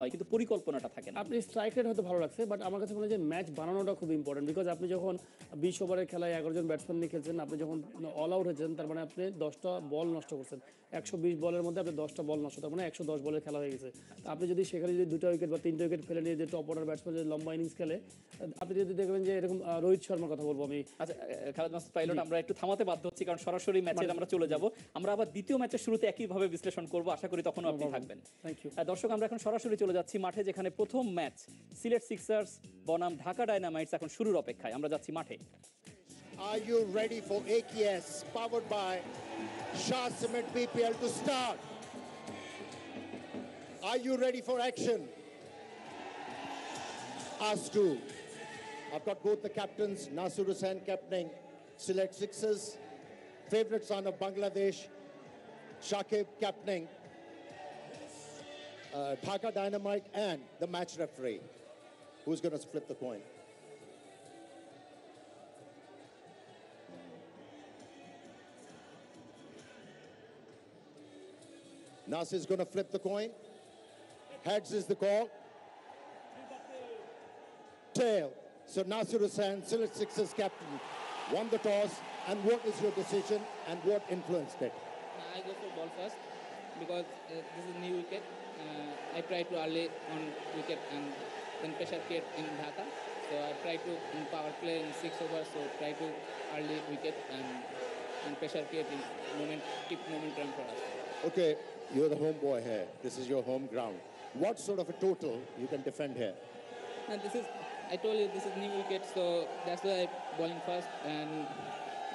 হয়, কিন্তু পরিকল্পনাটা থাকে না। আপনি স্ট্রাইক রেট হয়তো ভালো লাগছে, বাট আমার কাছে মনে হয় যে ম্যাচ বানানোটা খুব ইম্পর্টেন্ট। বিকজ আপনি যখন 20 ওভারের খেলায় 11 জন ব্যাটসম্যান নিয়ে খেলছেন, আপনি যখন অল আউট হয়েছেন, তার মানে আপনি 10টা বল নষ্ট করছেন। 120 বলের মধ্যে আপনি 10টা বল নষ্ট, তার মানে 110 বলের খেলা হয়ে গেছে। আপনি যদি সেখানে যদি 2টা উইকেট বা 3টা উইকেট ফেলে নিয়ে যে টপ অর্ডার ব্যাটসম্যান যদি লম্বা ইনিংস খেলে, আপনি যদি দেখবেন যে এরকম রোহিত শর্মার কথা বলবো আমি। আচ্ছা খালেদ মাসুদ পাইলট, আমরা একটু থামাতে বাধ্য হচ্ছি কারণ সরাসরি ম্যাচে আমরা চলে যাব। আমরা আবার দ্বিতীয় ম্যাচের শুরুতে একইভাবে বিশ্লেষণ করব, আশা করি তখন আপনি থাকবেন। Thank you. দর্শক, আমরা এখন সরাসরি চলে যাচ্ছি মাঠে, যেখানে প্রথম ম্যাচ সিলেট সিক্সার্স বনাম ঢাকা ডায়নামাইটস এখন শুরুর অপেক্ষায়। আমরা যাচ্ছি মাঠে। Are you ready for AKS powered by Shah Cement BPL to start? Are you ready for action? Us too. I've got both the captains, Nasir Hussain captaining Sylhet Sixers, favourite son of Bangladesh, Shakib captaining Dhaka Dynamite, and the match referee. Who's going to flip the coin? Nasir's going to flip the coin. Heads is the call. Tail. So Nasir Hussain, Sylhet Sixers captain, won the toss. And what is your decision and what influenced it? I go for ball first because this is new wicket. I try to early on wicket and then pressure create in Dhaka. So I try to power play in 6 overs. So try to early wicket and pressure create in moment, keep momentum for us. Okay, you're the home boy here. This is your home ground. What sort of a total you can defend here? And this is, I told you this is new wicket, so that's why I'm bowling first. And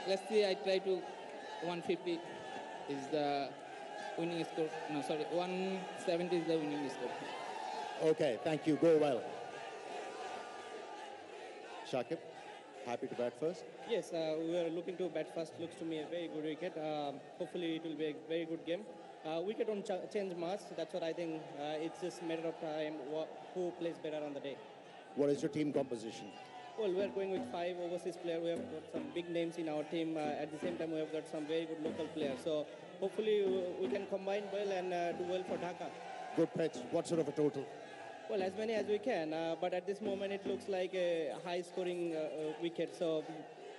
let's see, I try to 150 is the winning score. No, sorry, 170 is the winning score. Okay, thank you. Go well. Shakib, happy to bat first? Yes, we are looking to bat first. Looks to me a very good wicket. Hopefully it will be a very good game. Wicket don't change much. That's what I think. It's just a matter of time who plays better on the day. What is your team composition? Well, we are going with 5 overseas players. We have got some big names in our team. At the same time, we have got some very good local players. So hopefully we can combine well and do well for Dhaka. Good pitch. What sort of a total? Well, as many as we can. But at this moment, it looks like a high-scoring wicket. So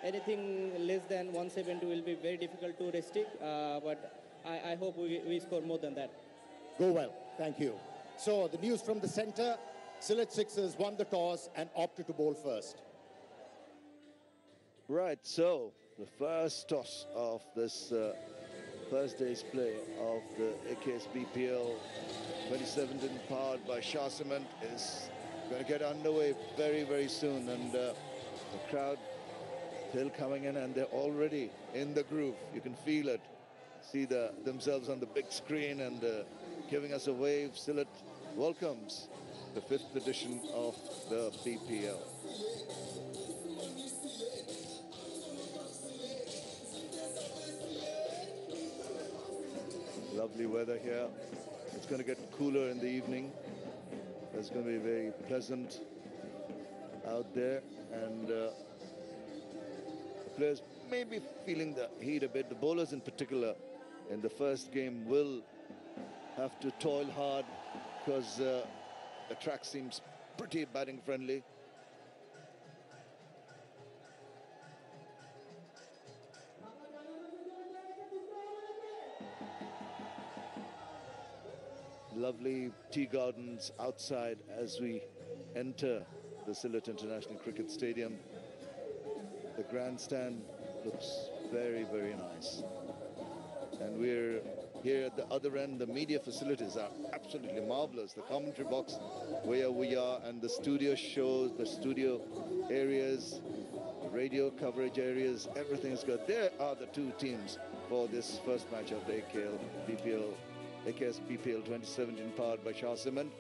anything less than 170 will be very difficult to restrict. But I hope we score more than that. Go well. Thank you. So the news from the centre. Sylhet Sixers won the toss and opted to bowl first. Right, so the first toss of this first day's play of the AKS BPL 2017 powered by Shah Cement is going to get underway very, very soon. And the crowd still coming in and they're already in the groove. You can feel it. See themselves on the big screen and giving us a wave. Sylhet welcomes the 5th edition of the BPL. Lovely weather here. It's going to get cooler in the evening. It's going to be very pleasant out there, and the players may be feeling the heat a bit. The bowlers in particular in the first game will have to toil hard because the track seems pretty batting friendly. Lovely tea gardens outside as we enter the Sylhet International Cricket Stadium. The grandstand looks very, very nice. And we're here at the other end. The media facilities are absolutely marvelous. The commentary box where we are and the studio shows, the studio areas, radio coverage areas, everything is good. There are the two teams for this first match of the AKS BPL 2017 powered by Shah Cement.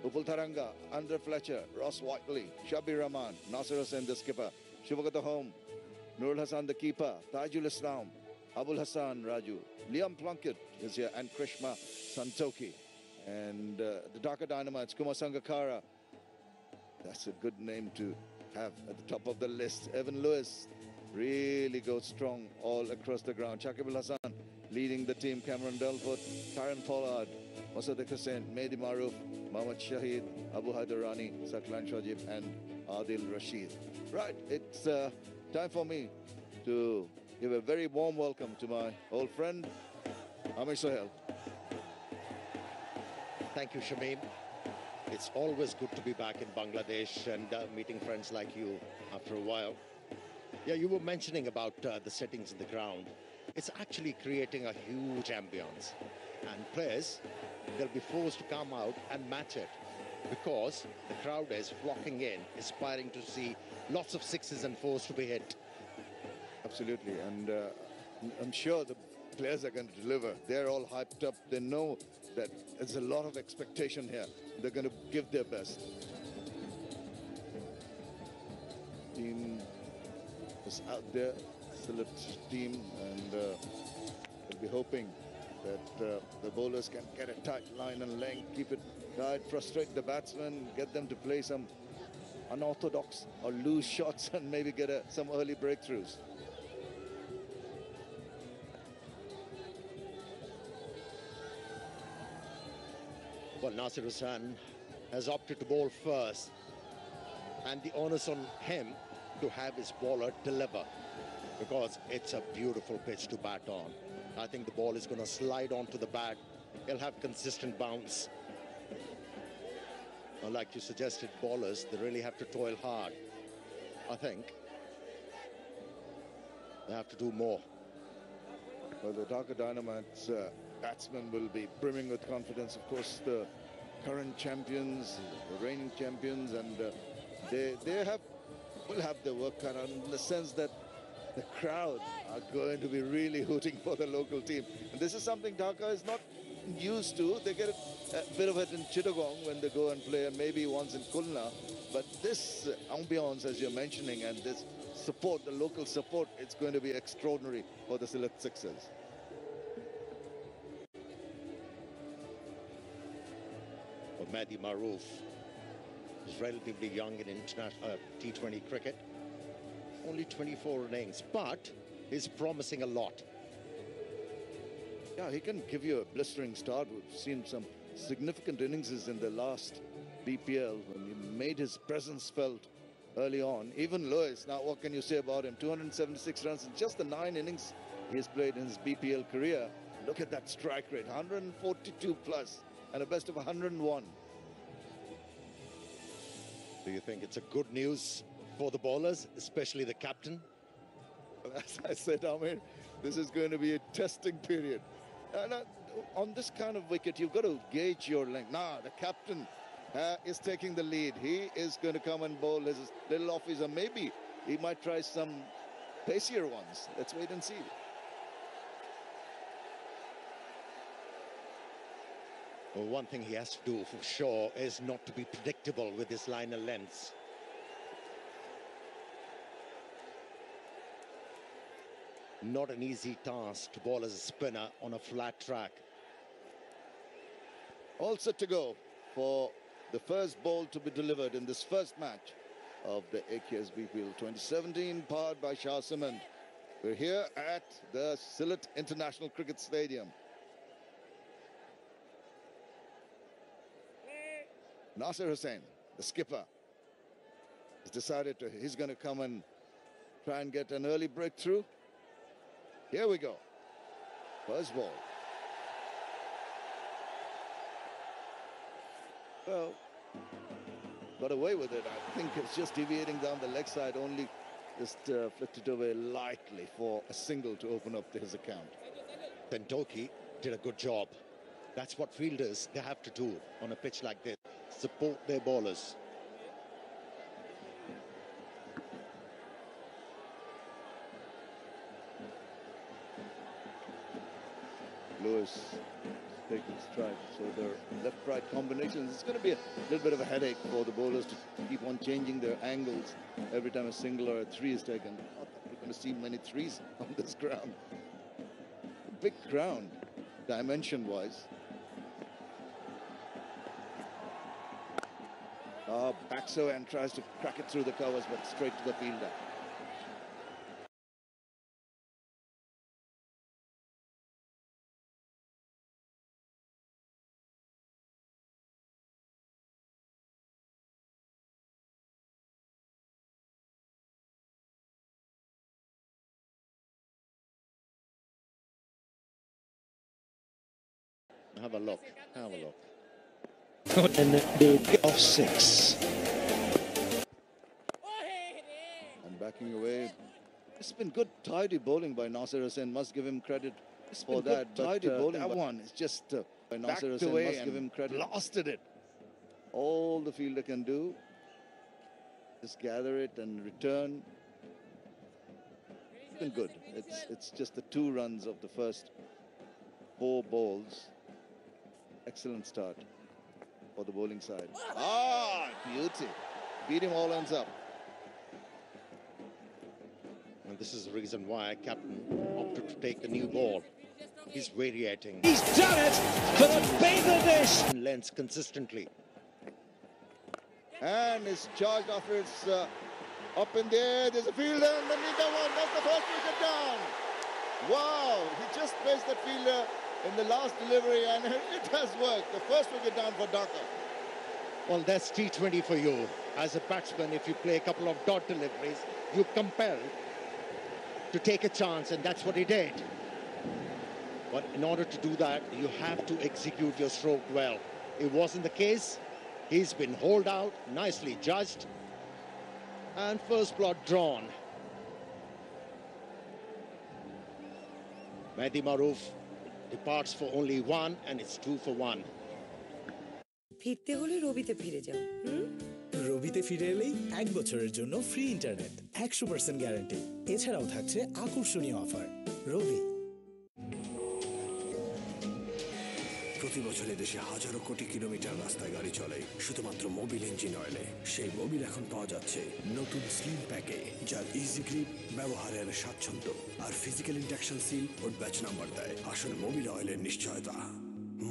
Upul Tharanga, Andre Fletcher, Ross Whiteley, Shabir Rahman, Nasir Hussain the skipper, Shivagata Home, Nurul Hassan the keeper, Tajul Islam, Abul Hassan Raju, Liam Plunkett is here, and Krishma Santoki. And the Dhaka Dynamites, Kumar Sangakkara. That's a good name to have at the top of the list. Evan Lewis really goes strong all across the ground. Shakib Al Hassan leading the team. Cameron Delford, Karen Pollard, Mosaddeq Hussain, Mehdi Maroof, Mohammad Shahid, Abu Haidarani, Saklan Shajib, and Adil Rashid. Right, it's time for me to give a very warm welcome to my old friend, Amir Sohail. Thank you, Shamim. It's always good to be back in Bangladesh and meeting friends like you after a while. Yeah, you were mentioning about the settings in the ground. It's actually creating a huge ambience. And players, they'll be forced to come out and match it because the crowd is flocking in, aspiring to see lots of sixes and fours to be hit. Absolutely, and I'm sure the players are going to deliver. They're all hyped up. They know that there's a lot of expectation here. They're going to give their best. Team is out there, Sylhet team, and they'll be hoping that the bowlers can get a tight line and length, keep it tight, frustrate the batsmen, get them to play some unorthodox or loose shots and maybe get some early breakthroughs. Well, Nasir Hussain has opted to bowl first, and the onus on him to have his bowler deliver because it's a beautiful pitch to bat on. I think the ball is going to slide onto the bat. He'll have consistent bounce. Like you suggested, bowlers, they really have to toil hard. I think they have to do more. Well, the Dhaka Dynamites batsmen will be brimming with confidence. Of course, the current champions, the reigning champions, and they will have their work cut out in the sense that the crowd are going to be really hooting for the local team. And this is something Dhaka is not used to. They get a bit of it in Chittagong when they go and play, and maybe once in Khulna. But this ambience, as you're mentioning, and this support, the local support, it's going to be extraordinary for the Sylhet Sixers. Well, Mahdi Maroof is relatively young in international T20 cricket. Only 24 innings, but he's promising a lot. Yeah, he can give you a blistering start. We've seen some significant innings in the last BPL when he made his presence felt early on. Even Lewis, now what can you say about him? 276 runs in just the 9 innings he has played in his BPL career. Look at that strike rate, 142 plus and a best of 101. Do you think it's a good news for the bowlers, especially the captain? As I said, Amir, this is going to be a testing period. On this kind of wicket, you've got to gauge your length. Nah, the captain is taking the lead. He is going to come and bowl his little officer. Maybe he might try some pacier ones. Let's wait and see. Well, one thing he has to do for sure is not to be predictable with his liner lengths. Not an easy task to bowl as a spinner on a flat track. All set to go for the first ball to be delivered in this first match of the AKS BPL 2017, powered by Shah Cement. We're here at the Sylhet International Cricket Stadium. Nasir Hussain, the skipper, has decided he's going to come and try and get an early breakthrough. Here we go. First ball. Well, got away with it. I think it's just deviating down the leg side, only just flicked it away lightly for a single to open up his account. Tentoki did a good job. That's what fielders, they have to do on a pitch like this. Support their bowlers. Lewis taking strike, so their left-right combinations, it's going to be a little bit of a headache for the bowlers to keep on changing their angles every time a single or a three is taken. Not that we're going to see many threes on this ground. Big ground, dimension-wise. Backs away and tries to crack it through the covers, but straight to the fielder. Have a look. Have a look. And the off 6. And backing away. It's been good tidy bowling by Nasser Hussain. Must give him credit for that. Tidy bowling. That one is just by Nasser Hussain. Must give him credit. Blasted it. All the fielder can do is gather it and return. It's been good. It's just the 2 runs of the first 4 balls. Excellent start for the bowling side. Ah, beauty. Beat him all ends up. And this is the reason why captain opted to take the new ball. He's variating. He's done it for the Bangladesh. Lengths consistently. And it's charged after it's up in the air. There's a fielder and then the one. That's the first wicket down. Wow, he just placed that fielder in the last delivery and it has worked. The first wicket down for Dhaka. Well, that's T20 for you. As a batsman, if you play a couple of dot deliveries, you're compelled to take a chance, and that's what he did. But in order to do that, you have to execute your stroke well. It wasn't the case. He's been hauled out, nicely judged, and first plot drawn. Mehdi Maroof departs for only 1, and it's 2 for 1. ফিরতে হলে রবিতে ফিরে যাও। রবিতে ফিরে এলেই 1 বছরের জন্য free internet, 100% guarantee. এছাড়াও থাকছে আকর্ষণীয় অফার। রবি। প্রতি বছর দেশে হাজারো কোটি কিলোমিটার রাস্তায় গাড়ি চলে শুধুমাত্র মোবিল ইঞ্জিন অয়েলে। সেই মোবিল এখন পাওয়া যাচ্ছে নতুন স্লিম প্যাকে, যার ইজি গ্রিপ, ব্যবহারের স্বাচ্ছন্দ্য আর ফিজিক্যাল ইন্ডাকশন সিল ও ব্যাচ নাম্বার দেয়। আসলে মোবিল অয়েলের নিশ্চয়তা।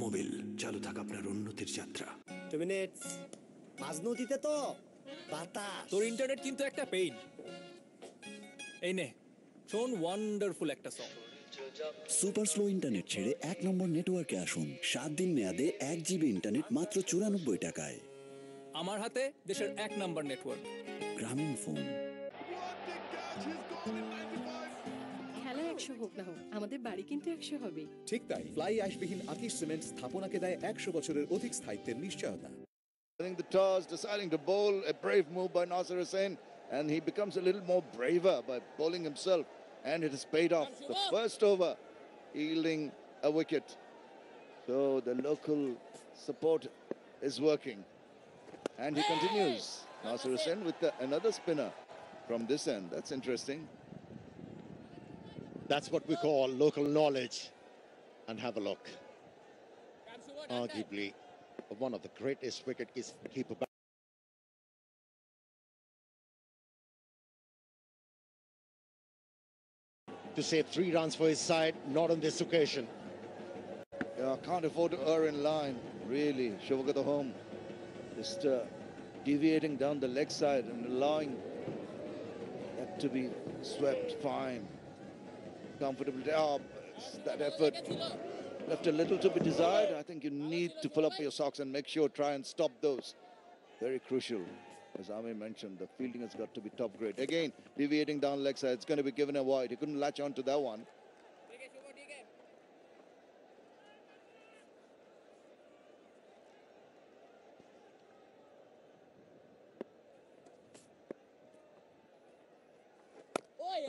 মোবিল, চালু থাক আপনার উন্নতির যাত্রা। 2 মিনিট। মাঝ নদীতে তো বাতাস। তোর ইন্টারনেট কিন্তু একটা পেইন। এই নে, শোন ওয়ান্ডারফুল একটা সং। সুপার স্লো ইন্টারনেট ছেড়ে 1 নম্বর নেটওয়ার্কে আসুন। 7 দিন মেয়াদে 1 জিবি ইন্টারনেট মাত্র 94 টাকায়। আমার হাতে দেশের 1 নম্বর নেটওয়ার্ক। গ্রামীণ ফোন। খেলা 100 হোক না হোক, আমাদের বাড়ি কিন্তু 100 হবে। ঠিক তাই, ফ্লাই অ্যাশবিহীন আকিশ সিমেন্ট স্থাপনাকে দেয় 100 বছরের অধিক স্থায়িত্বের নিশ্চয়তা। I think the toss, deciding to bowl, a brave move by Nasser Hussain, and he becomes a little more braver by bowling himself, and it has paid off. The first over, yielding a wicket. So the local support is working. And he continues. Nasser Hussain with another spinner from this end. That's interesting. That's what we call local knowledge. And have a look. Arguably one of the greatest wicket-keeper. To save 3 runs for his side, not on this occasion. Yeah, can't afford to err in line, really. Shavagat home. Just deviating down the leg side and allowing that to be swept fine. Comfortably. Oh, that effort left a little to be desired. I think you need to pull up your socks and make sure, try and stop those. Very crucial. As Amir mentioned, the fielding has got to be top grade. Again, deviating down leg side, it's going to be given a wide. He couldn't latch on to that one.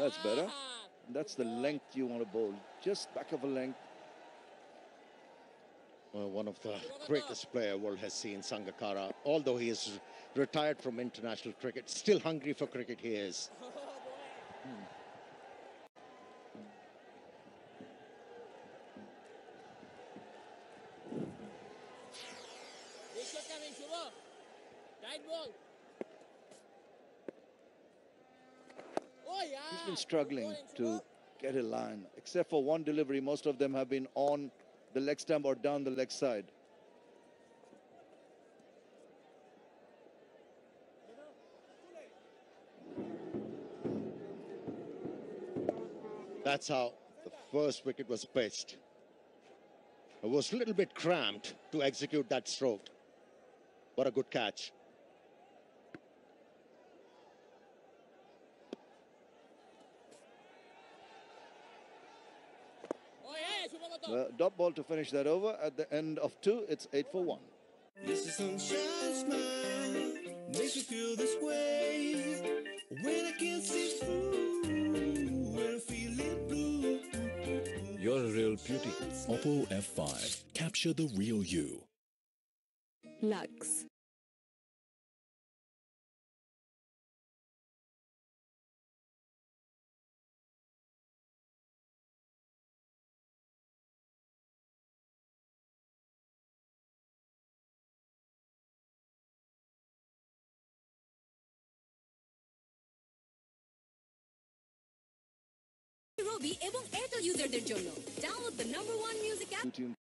That's better. That's the length you want to bowl. Just back of a length. Well, one of the greatest player world has seen, Sangakkara. Although he is retired from international cricket, still hungry for cricket he is. He's been struggling to get a line. Except for one delivery, most of them have been on the leg stump or down the leg side. That's how the first wicket was pitched. It was a little bit cramped to execute that stroke. What a good catch. Dot ball to finish that over. At the end of 2, it's 8 for 1. This is sunshine smile, makes me feel this way. When I can't see through, when I feel it blue. You're a real beauty. Oppo F5. Capture the real you. Lux. রবি এবং Airtel ইউজারদের জন্য download the number 1 music app. Two teams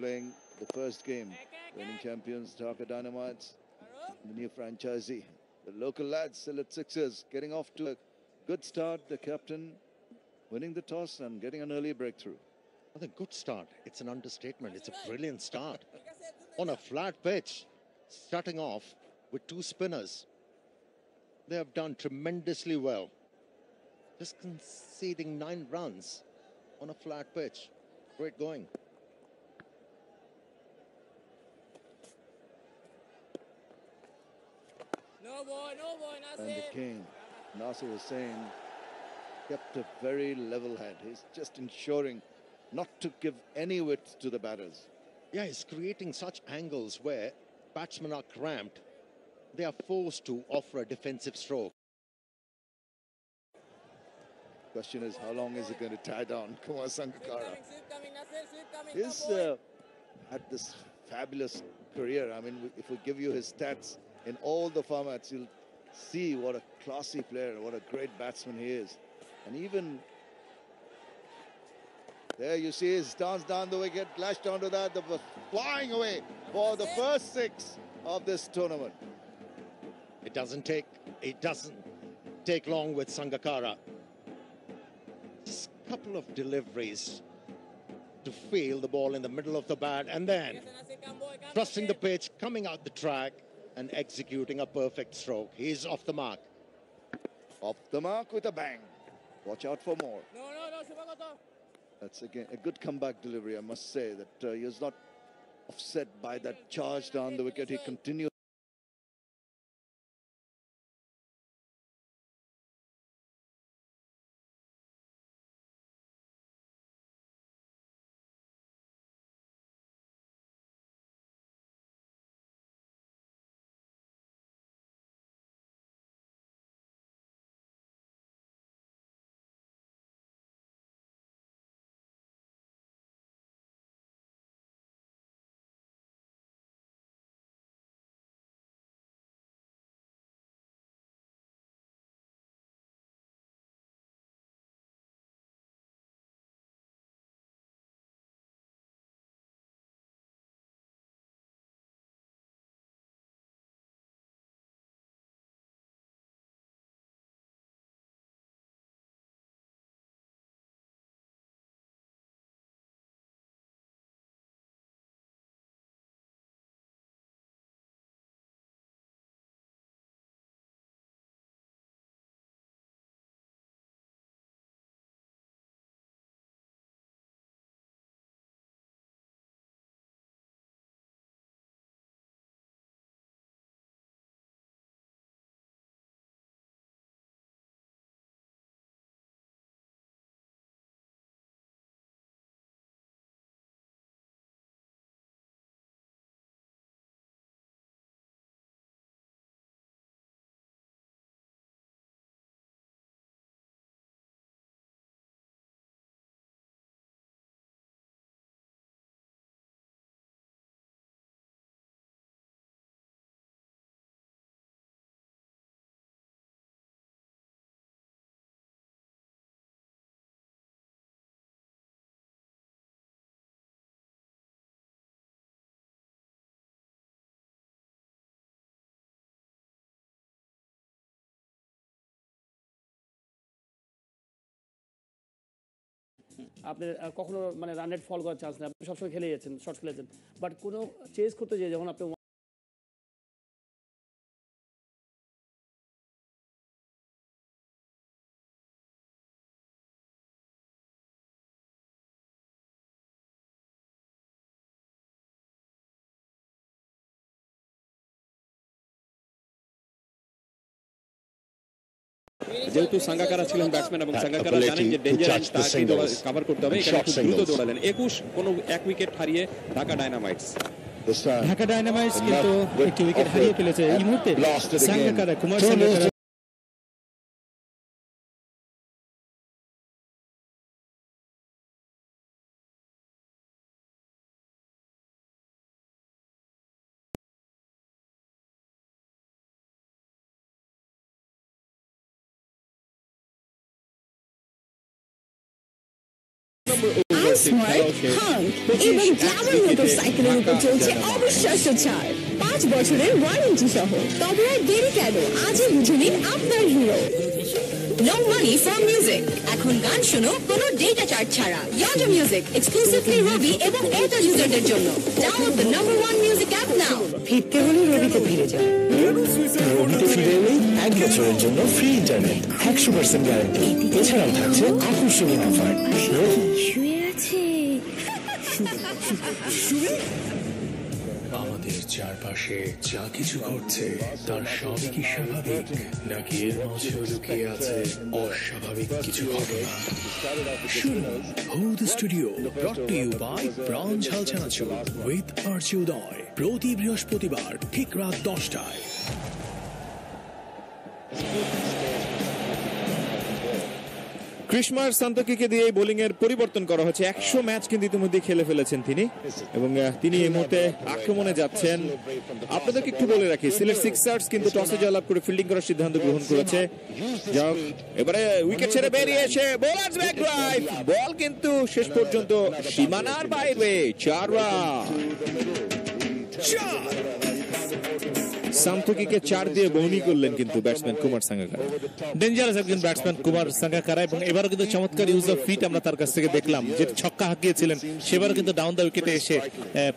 playing the first game. Reigning champions Dhaka Dynamites, the new franchisee. The local lads, Sylhet Sixers, getting off to a good start. The captain winning the toss and getting an early breakthrough. I think good start. It's an understatement. It's a brilliant start. On a flat pitch, starting off with 2 spinners. They have done tremendously well. Just conceding 9 runs on a flat pitch. Great going. No boy, And the Nasir. king, Nasir was saying, kept a very level head. He's just ensuring not to give any width to the batters. Yeah, he's creating such angles where batsmen are cramped. They are forced to offer a defensive stroke. Question is, how long is it going to tie down Kumar Sangakkara? Sweep coming, Nasir, sweep coming. He's had this fabulous career. I mean, if we give you his stats in all the formats, you'll see what a classy player, what a great batsman he is. And even there you see his stance down the wicket, lashed onto that, the flying away for the first 6 of this tournament. It doesn't take long with Sangakkara. Just a couple of deliveries to feel the ball in the middle of the bat and then thrusting the pitch, coming out the track and executing a perfect stroke. He's off the mark. Off the mark with a bang. Watch out for more. No, Shubhagato. That's again a good comeback delivery, I must say, that he was not offset by that charge down the wicket. He continued. আপনি কখনো মানে run rate ফল করার chance নেই, আপনি সবসময় খেলে যাচ্ছেন, short খেলেছেন, বাট কোনো চেস করতে যেয়ে যখন আপনি যেহেতু সাঙ্গাকারা ছিলেন ব্যাটসম্যান এবং সাঙ্গাকারা জানেন যে ডেঞ্জার এন্ড তাকে কভার করতে হবে, এখানে খুব দ্রুত দৌড়ালেন। 21 কোনো এক উইকেট হারিয়ে ঢাকা ডায়নামাইটস। ঢাকা ডায়নামাইটস কিন্তু একটি উইকেট হারিয়ে ফেলেছে এই মুহূর্তে। সাঙ্গাকারা, কুমার সাঙ্গাকারা এবং গ্ল্যামার মোটরসাইকেলের উপর চলছে অবিশ্বাস্য ছাড়, 5 বছরের ওয়ারেন্টি সহ। তবে আর দেরি কেন, আজই বুঝে নিন আপনার hero. No money for music. এখন গান শোনো কোনো ডেটা চার্জ ছাড়া। Yonder Music exclusively রবি এবং এয়ারটেল ইউজারদের জন্য। Download the #1 music app now. ফিরতে হলে রবিতে ফিরে যাও। রবিতে ফিরে এলেই 1 বছরের জন্য ফ্রি ইন্টারনেট, 100% গ্যারান্টি। এছাড়াও থাকছে আকর্ষণীয় অফার। শুয়ে আছে। আমাদের চারপাশে যা কিছু ঘটছে তার সবই কি স্বাভাবিক, নাকি এর মাঝে লুকিয়ে আছে অস্বাভাবিক কিছু ঘটনা? শুনুন who the studio, brought to you by Pran Jhal chanachur with আরচি উদয়, প্রতি বৃহস্পতিবার ঠিক রাত 10টায়। কৃষ্মার সান্তোকিকে দিয়ে বোলিং এর পরিবর্তন করা হচ্ছে। 100 ম্যাচ কিন্তু ইতিমধ্যে খেলে ফেলেছেন তিনি এবং তিনি এই মুহূর্তে আক্রমণে যাচ্ছেন। আপনাদেরকে একটু বলে রাখি, সিলেট সিক্সার্স কিন্তু টসে জয়লাভ করে ফিল্ডিং করার সিদ্ধান্ত গ্রহণ করেছে। যাও এবারে উইকেট ছেড়ে বেরিয়ে এসে বোলার্স ব্যাক ড্রাইভ, বল কিন্তু শেষ পর্যন্ত সীমানার বাইরে। 4 রান। সান্তোকিকে 4 দিয়ে বৌনি করলেন কিন্তু ব্যাটসম্যান কুমার সাঙ্গাকারা। ডেঞ্জারাস একজন ব্যাটসম্যান কুমার সাঙ্গাকারা, এবং এবারও কিন্তু চমৎকার ইউজ অফ ফিট আমরা তার কাছ থেকে দেখলাম। যে ছক্কা হাঁকিয়েছিলেন সেবারও কিন্তু ডাউন দ্য উইকেটে এসে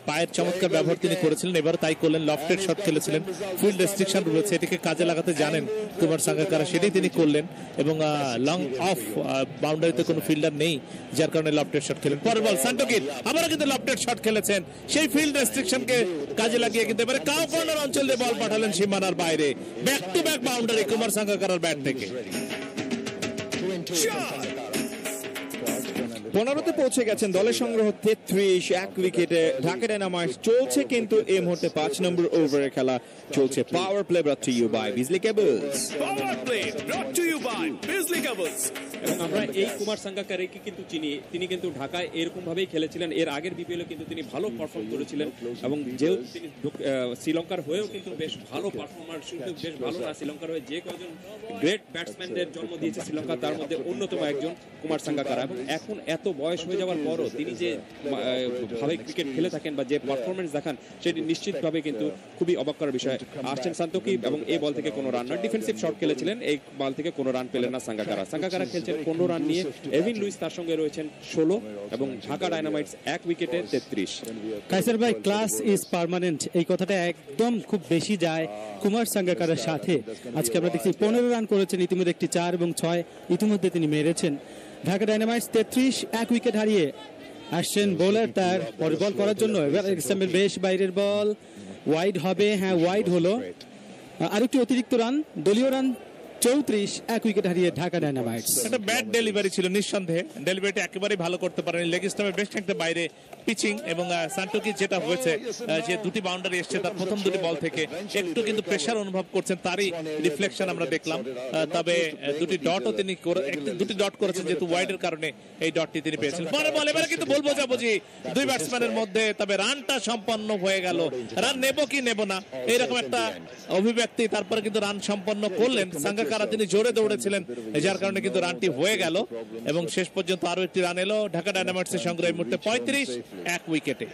পায়ের চমৎকার ব্যবহার তিনি করেছিলেন, এবারও তাই করলেন। লফটেড শট খেলেছিলেন, ফিল্ড রেস্ট্রিকশন রয়েছে, এটিকে কাজে লাগাতে জানেন কুমার সাঙ্গাকারা, সেটাই তিনি করলেন। এবং লং অফ বাউন্ডারিতে কোনো ফিল্ডার নেই, যার কারণে লফটেড শট খেলেন। পরের বল সান্তোকির, আবারও কিন্তু লফটেড শট খেলেছেন, সেই ফিল্ড রেস্ট্রিকশনকে কাজে লাগিয়ে কিন্তু এবারে কাউ কর্নার অঞ্চল দিয়ে বল পাঠালেন সীমানার বাইরে। Back to back boundary Kumar সাঙ্গাকারার ব্যাট থেকে। 15তে পৌঁছে গেছেন, দলের সংগ্রহ 33, 1 উইকেটে ঢাকা ডায়নামাইটস। চলছে কিন্তু এই মুহূর্তে 5 নম্বর ওভারের খেলা চলছে। Power play brought to you by Bijli cables. Power play brought to you by Bijli cables. এবং আমরা এই কুমার সাঙ্গাকারাকে কিন্তু চিনি, তিনি কিন্তু ঢাকায় এরকম ভাবেই খেলেছিলেন। এর আগের বিপিএলে কিন্তু তিনি ভালো পারফর্ম করেছিলেন এবং যেহেতু তিনি শ্রীলঙ্কার হয়েও কিন্তু বেশ ভালো পারফরমার, শুধু বেশ ভালো না, শ্রীলঙ্কার হয়ে যে কজন গ্রেট ব্যাটসম্যানদের জন্ম দিয়েছে শ্রীলঙ্কা, তার মধ্যে অন্যতম একজন কুমার সাঙ্গাকারা। এবং এখন এত বয়স হয়ে যাওয়ার পরও তিনি যে ভাবে ক্রিকেট খেলে থাকেন বা যে পারফরমেন্স দেখান, সেটি নিশ্চিতভাবে কিন্তু খুবই অবাক করার বিষয়। আসছেন সান্তোকি এবং এই বল থেকে কোনো রান নয়, ডিফেন্সিভ শট খেলেছিলেন, এই বল থেকে কোনো রান পেলেন না সাঙ্গাকারা। সাঙ্গাকারা খেলছেন 15 রান নিয়ে, এভিন লুইস তার সঙ্গে রয়েছেন 16 এবং ঢাকা ডায়নামাইটস 1 উইকেটে 33। কাইসার ভাই, ক্লাস ইজ পার্মানেন্ট, এই কথাটা একদম খুব বেশি যায় কুমার সাঙ্গাকারার সাথে। আজকে আমরা দেখছি 15 রান করেছেন, ইতিমধ্যে একটি 4 এবং 6 ইতিমধ্যে তিনি মেরেছেন। ঢাকা ডায়নামাইটস 33, 1 উইকেট হারিয়ে আসছেন বোলার তার পরের বল করার জন্য। এবার ইসলামের বেশ বাইরের বল, ওয়াইড হবে, হ্যাঁ ওয়াইড হলো। আরেকটি অতিরিক্ত রান, দলীয় রান 34, 1 উইকেট হারিয়ে ঢাকা ডায়নামাইটস। একটা ব্যাড ডেলিভারি ছিল নিঃসন্দেহে, ডেলিভারিটা একেবারেই ভালো করতে পারেনি। লেগ স্টাম্পের বেশ একটা বাইরে পিচিং এবং সান্তোকি যেটা হয়েছে যে 2টি বাউন্ডারি এসছে তার প্রথম 2টি বল থেকে, একটু কিন্তু প্রেসার অনুভব করছেন, তারই রিফ্লেকশন আমরা দেখলাম। তবে 2টি ডটও তিনি 2টি ডট করেছেন, যেহেতু ওয়াইডের কারণে এই ডটটি তিনি পেয়েছেন। পরে বল এবারে কিন্তু বল বোঝাবুঝি 2 ব্যাটসম্যানের মধ্যে, তবে রানটা সম্পন্ন হয়ে গেল। রান নেব কি নেব না এরকম একটা অভিব্যক্তি, তারপরে কিন্তু রান সম্পন্ন করলেন সাঙ্গাকারা। তিনি জোরে দৌড়েছিলেন, যার কারণে কিন্তু রানটি হয়ে গেল এবং শেষ পর্যন্ত আরো একটি রান এলো ঢাকা ডায়নামাইটসের সংগ্রহ এই মুহূর্তে 35, 1 উইকেটে।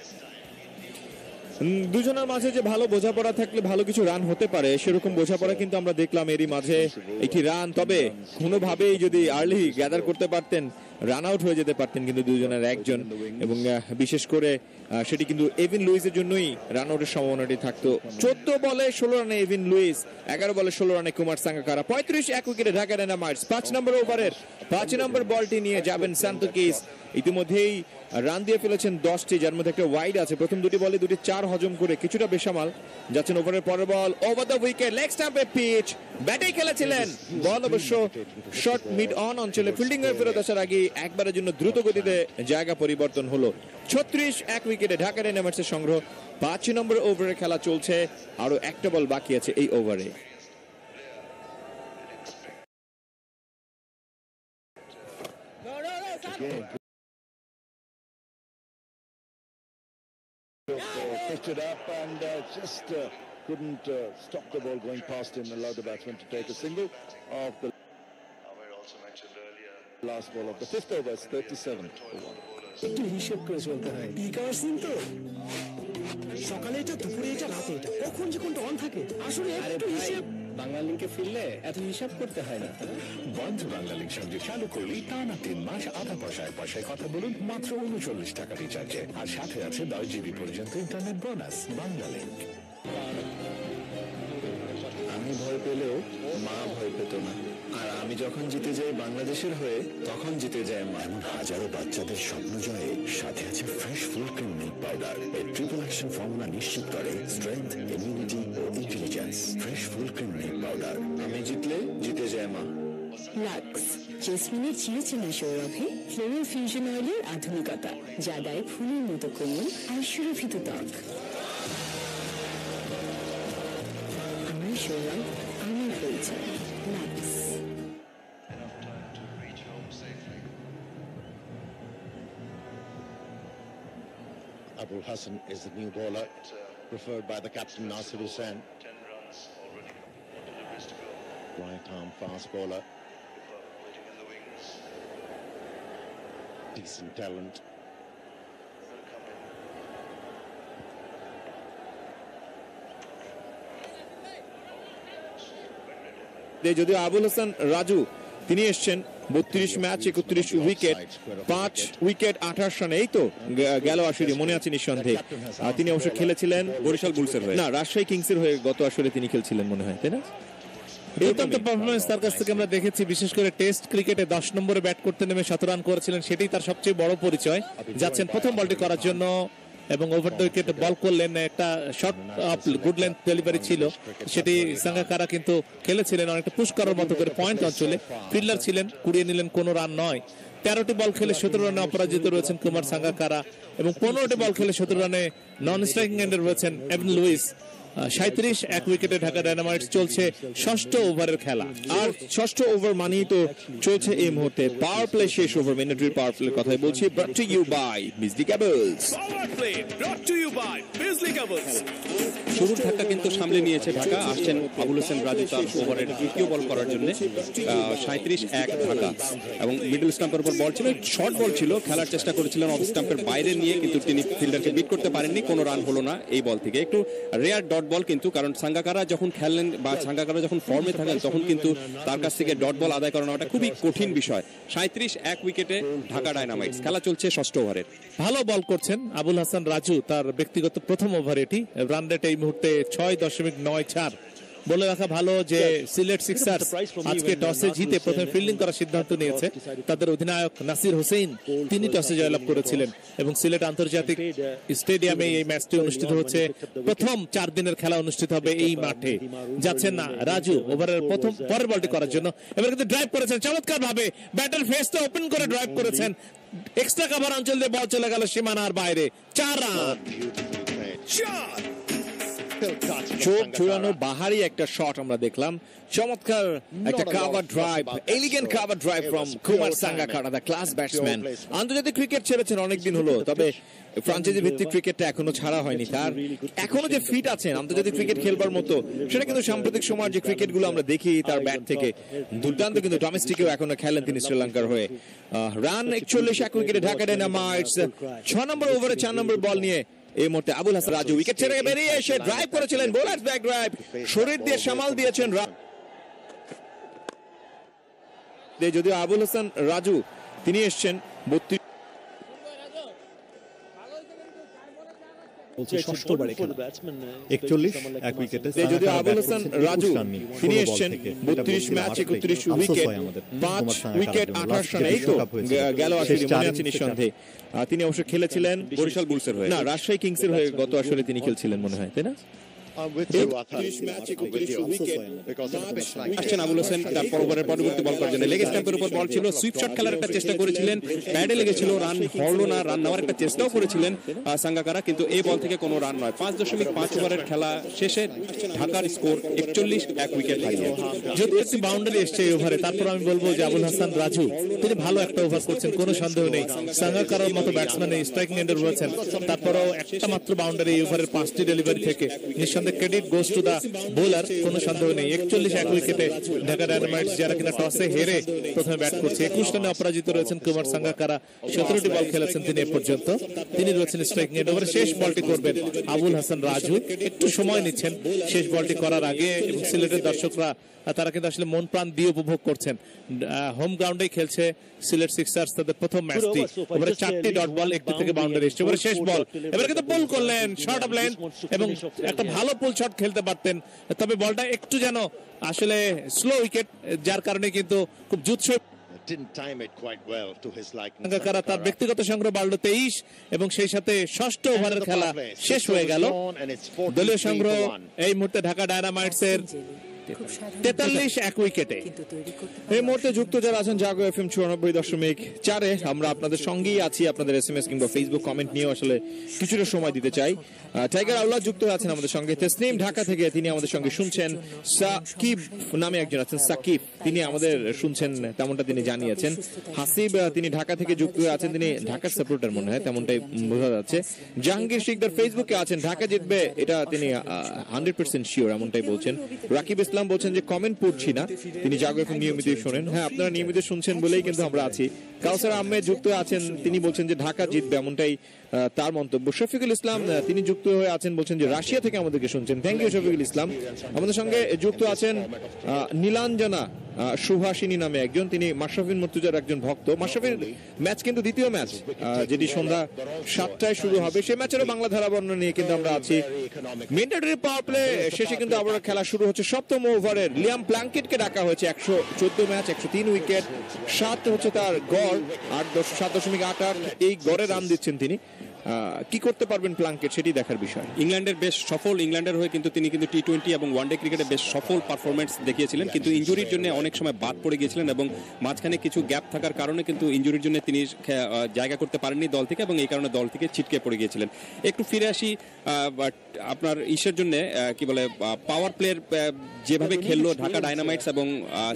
দুজনের মাঝে যে ভালো বোঝাপড়া থাকলে ভালো কিছু রান হতে পারে, সেরকম বোঝাপড়া কিন্তু আমরা দেখলাম। এরই মাঝে একটি রান, তবে কোনোভাবেই যদি আর্লি গ্যাদার করতে পারতেন রান আউট হয়ে যেতে পারতেন কিন্তু দুজনের একজন, এবং বিশেষ করে সেটি কিন্তু এভিন লুইসের জন্যই রান আউটের সম্ভাবনাটি থাকতো। 14 বলে 16 রানে এভিন লুইস, 11 বলে 16 রানে কুমার সাঙ্গাকারা। 35 এক উইকেটে ঢাকা ডায়নামাইটস। 5 নম্বর ওভারের 5 নম্বর বলটি নিয়ে যাবেন সান্তোকিস। ইতিমধ্যেই রান দিয়ে ফেলেছেন 10টি, যার মধ্যে একটা ওয়াইড আছে। প্রথম দুটি বলে দুটি 4 হজম করে কিছুটা বেসামাল যাচ্ছেন। ওভারের পরের বল ওভার দ্য উইকেট, লেগ স্টাম্পে পিচ, ব্যাটে খেলেছিলেন বল অবশ্য শর্ট মিড অন অঞ্চলে। ফিল্ডিং এর ফেরত আসার আগে একবারের জন্য দ্রুত গতিতে জায়গা পরিবর্তন হলো। 36 এক উইকেটে ঢাকা ডায়নামাইটসের সংগ্রহ। 5 নম্বর ওভারে খেলা চলছে, আরো একটা বল বাকি আছে এই ওভারে। Picked it up and just couldn't stop the ball going past him, allowed the batsman to take a single of the last ball of the 5th over. 37 for 1. একটু হিসেব করে চলতে হয়। পিক আওয়ার সিন তো সকালে এটা, দুপুরে এটা, রাতে এটা, কখন যে কোনটা অন থাকে আসলে একটু হিসেব। বাংলা লিঙ্কে ফিরলে এত হিসাব করতে হয় না। বন্ধ বাংলা লিঙ্ক সঙ্গে চালু করলেই টানা 3 মাস আধা পয়সায় কথা বলুন মাত্র 39 টাকা রিচার্জে, আর সাথে আছে 10 জিবি পর্যন্ত ইন্টারনেট বোনাস। বাংলা লিঙ্ক। আমি ভয় পেলেও মা ভয় পেত না, আর আমি যখন জিতে যাই বাংলাদেশের হয়ে তখন জিতে যায় মা। এমন হাজারো বাচ্চাদের স্বপ্ন জয়ে সাথে আছে fresh full cream milk powder. এর ট্রিপল অ্যাকশন ফর্মুলা নিশ্চিত করে স্ট্রেংথ, ইমিউনিটি ও intelligence. Fresh full cream milk powder. আমি জিতলে জিতে যায় মা। লাক্স জেসমিনের চিরচেনা সৌরভে ফ্লোরাল ফিউশন অয়েলের আধুনিকতা, যা দেয় ফুলের মতো কোমল আর সুরভিত ত্বক। আমার সৌরভ, আমার পরিচয়। Lux. Abul Hassan is the new bowler, preferred by the captain Nasir Hussain. Right arm fast bowler. Decent talent. যদিও আবুল হাসান রাজু তিনি এসছেন 32 ম্যাচ 31 উইকেট, 5 উইকেট 28 রানে, এই তো গেল আসরে মনে আছে নিঃসন্দেহে। তিনি অবশ্য খেলেছিলেন বরিশাল বুলসের হয়ে, না রাজশাহী কিংসের হয়ে গত আসরে তিনি খেলছিলেন মনে হয়, তাই না? দুর্দান্ত পারফরমেন্স তার কাছ থেকে আমরা দেখেছি, বিশেষ করে টেস্ট ক্রিকেটে 10 নম্বরে ব্যাট করতে নেমে 7 রান করেছিলেন, সেটাই তার সবচেয়ে বড় পরিচয়। যাচ্ছেন প্রথম বলটি করার জন্য এবং ওভার দ্য উইকেট বল করলেন, একটা শর্ট গুড লেন্থ ডেলিভারি ছিল, সেটি সাঙ্গাকারা কিন্তু খেলেছিলেন অনেকটা পুশ করার মতো করে পয়েন্ট অঞ্চলে। ফিল্ডার ছিলেন, কুড়িয়ে নিলেন, কোনো রান নয়। 13টি বল খেলে 17 রানে অপরাজিত রয়েছেন কুমার সাঙ্গাকারা, এবং 15টি বল খেলে 17 রানে নন স্ট্রাইকিং এন্ডে রয়েছেন এভিন লুইস। 37 এক উইকেটে ঢাকা ডায়নামাইটস। চলছে 6ষ্ঠ ওভারের খেলা, আর 6ষ্ঠ ওভার মানেই তো চলছে এই মুহূর্তে পাওয়ার প্লে শেষ ওভার। মিলিটারি পাওয়ার প্লে কথাই বলছি, brought to you by Bijli cables. Power play brought to you by Bijli cables. শুরুর ধাক্কা কিন্তু সামলে নিয়েছে ঢাকা। আসছেন আবুল হোসেন রাজু তার ওভারের দ্বিতীয় বল করার জন্য। 37 এক ঢাকা, এবং মিডল স্টাম্পের উপর বল ছিল, শর্ট বল ছিল, খেলার চেষ্টা করেছিলেন অফ স্টাম্পের বাইরে নিয়ে, কিন্তু তিনি ফিল্ডারকে বিট করতে পারেননি, কোনো রান হলো না এই বল থেকে। একটু রেয়ার ডট বল কিন্তু, কারণ সাঙ্গাকারা যখন খেলেন বা সাঙ্গাকারা যখন ফর্মে থাকেন তখন কিন্তু তার কাছ থেকে ডট বল আদায় করানোটা খুবই কঠিন বিষয়। 37 এক উইকেটে ঢাকা ডায়নামাইটস। খেলা চলছে 6ষ্ঠ ওভারের। ভালো বল করছেন আবুল হাসান রাজু, তার ব্যক্তিগত প্রথম ওভার এটি। রান রেট এই মুহূর্তে 6.94। বলে রাখা ভালো যে সিলেট সিক্সার্স আজকে টসে জিতে প্রথমে ফিল্ডিং করার সিদ্ধান্ত নিয়েছে। তাদের অধিনায়ক নাসির হোসেন তিনি টসে জয়লাভ করেছিলেন, এবং সিলেট আন্তর্জাতিক স্টেডিয়ামে এই ম্যাচটি অনুষ্ঠিত হচ্ছে। প্রথম 4 দিনের খেলা অনুষ্ঠিত হবে এই মাঠে। যাচ্ছেন না রাজু ওভারের পরের বলটি করার জন্য। এবার কিন্তু ড্রাইভ করেছেন চমৎকার ভাবে, ব্যাটের ফেসটা ওপেন করে ড্রাইভ করেছেন, এক্সট্রা কভার অঞ্চল দিয়ে বল চলে গেল সীমানার বাইরে। 4 রান। চোখ জোড়ানো বাহারি একটা শট আমরা দেখলাম, চমৎকার একটা cover drive, elegant cover drive from Kumar Sangakkara, the class batsman. আন্তর্জাতিক ক্রিকেট ছেড়েছেন অনেকদিন হলো, তবে ফ্রাঞ্চাইজি ভিত্তিক ক্রিকেটটা এখনো ছাড়া হয়নি তার। এখনো যে ফিট আছেন আন্তর্জাতিক ক্রিকেট খেলবার মতো, সেটা কিন্তু সাম্প্রতিক সময়ের যে ক্রিকেট গুলো আমরা দেখি তার ব্যাট থেকে দুর্দান্ত। কিন্তু ডোমেস্টিকেও এখনো খেলেন তিনি শ্রীলঙ্কার হয়ে। রান 41 এক উইকেটে ঢাকা ডায়নামাইটস। 6 নম্বর ওভারে 4 নম্বর বল নিয়ে এই মুহূর্তে আবুল হাসান রাজু উইকেট ছেড়ে বেরিয়ে এসে ড্রাইভ করেছিলেন, বোলার্স ব্যাক ড্রাইভ, শরীর দিয়ে সামাল দিয়েছেন। যদিও আবুল হাসান রাজু তিনি এসছেন 32 ষষ্ঠ ওভারে খেলা 41 এক উইকেটে যদি আবুল হাসান রাজু তিনি এসছেন 32 ম্যাচ 31 উইকেট 5 উইকেট 28 রান। এই তো গেল আসলে মনে আছে নিঃসন্দেহে তিনি অবশ্য খেলেছিলেন বরিশাল বুলসের হয়ে, না রাজশাহী কিংসের হয়ে গত আসলে তিনি খেলছিলেন মনে হয়, তাই না? আসছেন আবুল হোসেন তার পরবর্তী বল করার জন্য লেগ স্ট্যাম্পের উপর বল ছিল, সুইপ শট খেলার একটা চেষ্টা করেছিলেন, প্যাডে লেগেছিল, রান হলো না, রান নেওয়ার একটা চেষ্টাও করেছিলেন সাঙ্গাকারা, কিন্তু এই বল থেকে কোনো রান নয়। 5.5 ওভারের খেলা শেষে ঢাকার স্কোর 41 এক উইকেট হারিয়ে। যদি একটি বাউন্ডারি এসছে এই ওভারে, তারপর আমি বলবো যে আবুল হাসান রাজু তিনি ভালো একটা ওভার করছেন, কোনো সন্দেহ নেই। সাঙ্গাকারার মতো ব্যাটসম্যান স্ট্রাইকিং এন্ডে রয়েছেন, তারপরও একটা মাত্র বাউন্ডারি এই ওভারের 5টি ডেলিভারি থেকে, নিঃসন্দেহে credit goes to the bowler, কোনো সন্দেহ নেই। 41 এক উইকেটে ঢাকা ডায়নামাইটস যারা কিনা টসে হেরে প্রথমে ব্যাট করছে, 21 রানে অপরাজিত রয়েছেন কুমার সাঙ্গাকারা, 17টি বল খেলেছেন তিনি এ পর্যন্ত, তিনি রয়েছেন স্ট্রাইকিং এন্ড। ওভারে শেষ বলটি করবেন আবুল হাসান রাজু, একটু সময় নিচ্ছেন শেষ বলটি করার আগে, এবং সিলেটের দর্শকরা তারা কিন্তু আসলে মন প্রাণ দিয়ে উপভোগ করছেন। হোম গ্রাউন্ডে খেলছে সিলেট সিক্সার্স তাদের প্রথম ম্যাচটি। এবারে 4টি ডট বল, একটি থেকে বাউন্ডারি এসছে। এবারে শেষ বল, এবারে কিন্তু পুল করলেন শর্ট অফ লেন্থ, এবং একটা ভালো পুল শট খেলতে পারতেন, তবে বলটা একটু যেন আসলে স্লো উইকেট, যার কারণে কিন্তু খুব জুৎসই তার ব্যক্তিগত সংগ্রহ বাড়লো 23, এবং সেই সাথে ষষ্ঠ ওভারের খেলা শেষ হয়ে গেল। দলীয় সংগ্রহ এই মুহূর্তে ঢাকা ডায়নামাইটস এর 43 এক উইকেটে। এই মুহূর্তে যুক্ত যারা আছেন জাগো এফএম 94.4-এ, আমরা আপনাদের সঙ্গেই আছি। আপনাদের এসএমএস কিংবা ফেসবুক কমেন্ট নিয়েও আসলে কিছুটা সময় দিতে চাই। টাইগার আউলা যুক্ত আছেন আমাদের সঙ্গে, তসনিম ঢাকা থেকে তিনি আমাদের সঙ্গে শুনছেন, সাকিব নামে একজন আছেন সাকিব, তিনি আমাদের শুনছেন তেমনটা তিনি জানিয়েছেন। হাসিব তিনি ঢাকা থেকে যুক্ত আছেন, তিনি ঢাকার সাপোর্টার মনে হয়, তেমনটাই বোঝা যাচ্ছে। জাহাঙ্গীর শিকদার ফেসবুকে আছেন, ঢাকা জিতবে এটা তিনি 100% শিওর এমনটাই বলছেন। রাকিব ইসলাম বলছেন যে কমেন্ট পড়ছি না, তিনি জাগো এফএম নিয়মিত শোনেন। হ্যাঁ, আপনারা নিয়মিত শুনছেন বলেই কিন্তু আমরা আছি। কাউসার আহমেদ যুক্ত আছেন, তিনি বলছেন যে ঢাকা জিতবে, এমনটাই তার মন্তব্য। শফিকুল ইসলাম তিনি যুক্ত হয়ে আছেন, বলছেন যে রাশিয়া থেকে আমাদেরকে শুনছেন। Thank you Shafiqul Islam. আমাদের সঙ্গে যুক্ত আছেন নীলাঞ্জনা সুভাষিনী নামে একজন, তিনি মাশরাফিন মুর্তজার একজন ভক্ত। মাশরাফির ম্যাচ কিন্তু দ্বিতীয় ম্যাচ, যেটি সন্ধ্যা 7টায় শুরু হবে, সেই ম্যাচেরও বাংলা ধারাবর্ণনা নিয়ে কিন্তু আমরা আছি। ম্যান্ডেটরি পাওয়ার প্লে শেষে কিন্তু আবার খেলা শুরু হচ্ছে। সপ্তম ওভারের লিয়াম প্লাঙ্কেটকে ডাকা হয়েছে। 114 ম্যাচ, 103 উইকেট, 7 হচ্ছে তার গড়, 7.88 এই গড়ে রান দিচ্ছেন তিনি। কি করতে পারবেন প্লাঙ্কেট, সেটি দেখার বিষয়। ইংল্যান্ডের বেশ সফল, ইংল্যান্ডের হয়ে কিন্তু তিনি কিন্তু টি20 এবং ওয়ানডে ক্রিকেটে বেশ সফল পারফরমেন্স দেখিয়েছিলেন, কিন্তু ইনজুরির জন্য অনেক সময় বাদ পড়ে গিয়েছিলেন, এবং মাঝখানে কিছু গ্যাপ থাকার কারণে কিন্তু ইনজুরির জন্য তিনি জায়গা করতে পারেননি দল থেকে, এবং এই কারণে দল থেকে ছিটকে পড়ে গিয়েছিলেন। একটু ফিরে আসি আপনার ইসের জন্য, কি বলে, পাওয়ার প্লেয়ার যেভাবে খেললো ঢাকা ডায়নামাইটস এবং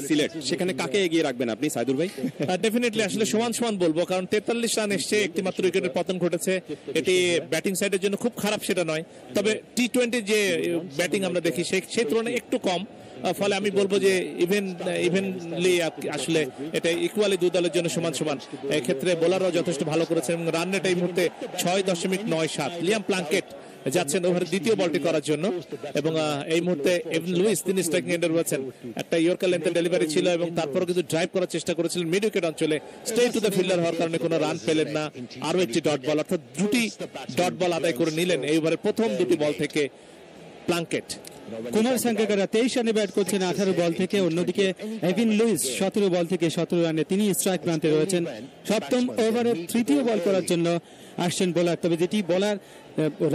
সিলেট, সেখানে কাকে এগিয়ে রাখবেন আপনি সাইদুর ভাই? ডেফিনেটলি আসলে সমান সমান বলবো, কারণ 43 রান এসছে, একটি মাত্র উইকেটের পতন ঘটেছে। এটি ব্যাটিং সাইডের জন্য খুব খারাপ সেটা নয়, তবে টি20 যে ব্যাটিং আমরা দেখি সেই তুলনায় একটু কম, ফলে আমি বলবো যে ইভেনলি আসলে এটা ইকুয়ালি দুই দলের জন্য সমান সমান। এক্ষেত্রে বোলাররাও যথেষ্ট ভালো করেছেন, এবং রান রেট এই মুহূর্তে 6.97। লিয়াম প্লাঙ্কেট যাচ্ছেন ওভারের দ্বিতীয় বলটি করার জন্য, এবং এই মুহূর্তে এভিন লুইস তিনি স্ট্রাইকিং এন্ডে রয়েছেন। একটা ইয়র্কার লেন্থের ডেলিভারি ছিল, এবং তারপরও কিন্তু ড্রাইভ করার চেষ্টা করেছিলেন মিড উইকেট অঞ্চলে, স্ট্রেট টু দ্য ফিল্ডার হওয়ার কারণে কোনো রান পেলেন না। আরো একটি ডট বল, অর্থাৎ 2টি ডট বল আদায় করে নিলেন এই ওভারের প্রথম 2টি বল থেকে প্লাঙ্কেট। কুমার সাঙ্গাকারা 23 রানে ব্যাট করছেন 18 বল থেকে, অন্যদিকে এভিন লুইস 17 বল থেকে 17 রানে তিনি স্ট্রাইক প্রান্তে রয়েছেন। সপ্তম ওভারে তৃতীয় বল করার জন্য আসছেন বোলার, তবে যেটি বলার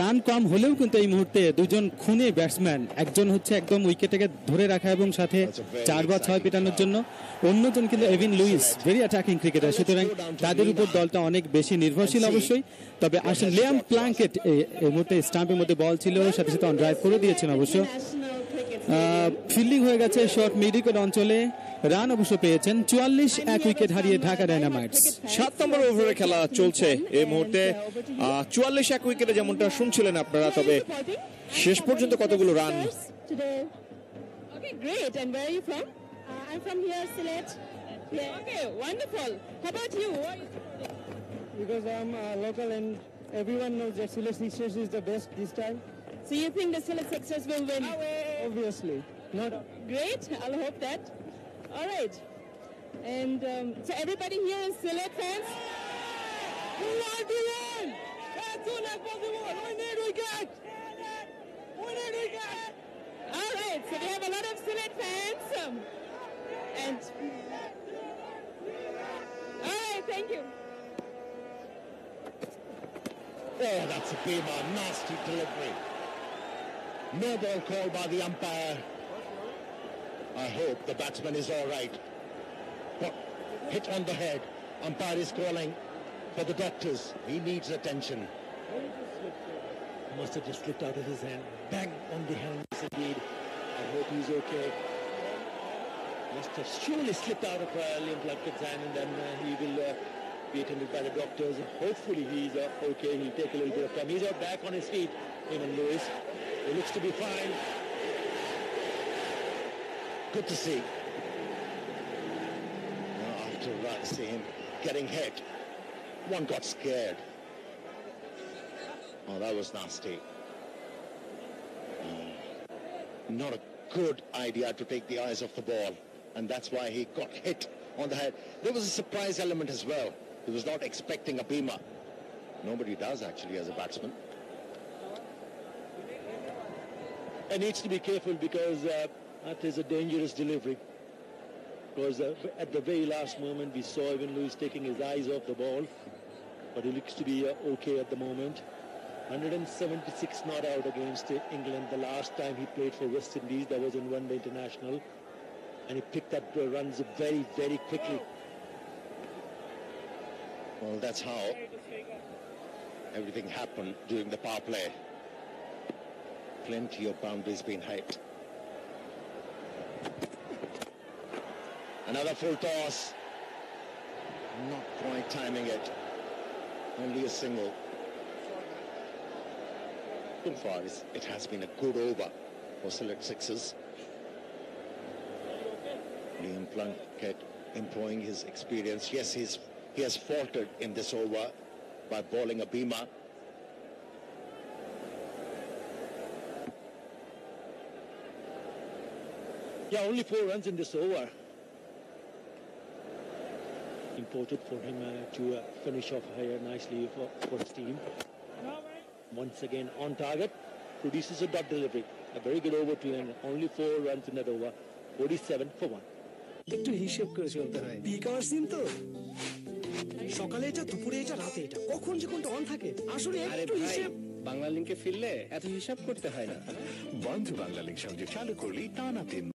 রান কম হলেও কিন্তু এই মুহূর্তে দুজন খুনে ব্যাটসম্যান, একজন হচ্ছে একদম উইকেটটাকে ধরে রাখা এবং সাথে 4 বা 6 পেটানোর জন্য, অন্যজন কিন্তু Evin Lewis very attacking cricketer, সুতরাং তাদের উপর দলটা অনেক বেশি নির্ভরশীল অবশ্যই। তবে আসেন লিয়াম প্লাঙ্কেট এই মুহূর্তে স্টাম্পের মধ্যে বল ছিল, সাথে সাথে অন ড্রাইভ করে দিয়েছেন অবশ্য। ফিল্ডিং হয়ে গেছে শর্ট মিড উইকেট অঞ্চলে, রান অবশ্য পেয়েছেন। 44 এক উইকেট হারিয়ে ঢাকা ডায়নামাইটস। 7 নম্বর ওভারে খেলা চলছে এই মুহূর্তে। 44 এক উইকেটে যেমনটা শুনছিলেন আপনারা, তবে শেষ পর্যন্ত কতগুলো run? Okay, great. And where are you from? I'm from here, Sylhet. Yeah. Okay, wonderful. How about you? Because I'm local and everyone knows that Sylhet Sixers is the best this time. So you think the Sylhet Sixers will win? Obviously. Not great. I'll hope that. All right. And so everybody here is Sylhet fans. We need wicket. All right, so we have a lot of Sylhet fans. And all right, thank you. Oh, that's a Bima, nasty delivery. No ball called by the umpire. I hope the batsman is all right. But hit on the head. Umpire is calling for the doctors. He needs attention. Must have just slipped out of his hand. Bang on the hand, indeed. I hope he's okay. Must have surely slipped out of Liam Plunkett's hand, and then he will be attended by the doctors. Hopefully he's okay. He'll take a little bit of time. He's back on his feet, Eamon Lewis. He looks to be fine. Good to see. After seeing him getting hit, one got scared. Oh, that was nasty. Not a good idea to take the eyes off the ball, and that's why he got hit on the head. There was a surprise element as well. He was not expecting a Bima. Nobody does actually as a batsman. And needs to be careful because that is a dangerous delivery. Because at the very last moment we saw Evan Lewis taking his eyes off the ball, but he looks to be okay at the moment. 176 not out against England. The last time he played for West Indies, that was in one-day international, and he picked up runs very, very quickly. Well, that's how everything happened during the power play. Plenty of boundaries being hit. Another full toss. Not quite timing it. Only a single. So far, it has been a good over for Sylhet Sixers. Liam Plunkett employing his experience. Yes, he has faltered in this over by bowling a Bima. Yeah, only 4 runs in this over. Important for him to finish off here nicely for his team. Once again on target, produces a dot delivery. A very good over to him. Only 4 runs in that over. 47 for 1. একটু হিসেব করে চলতে হয় peak hour scene তো সকালে এটা দুপুরে এটা রাতে এটা কখন যে কোনটা অন থাকে আসলে একটু হিসেব বাংলা লিংকে ফিরলে এত হিসাব করতে হয় না বন্ধু বাংলা লিংক সঙ্গে চালু করলেই টানা 3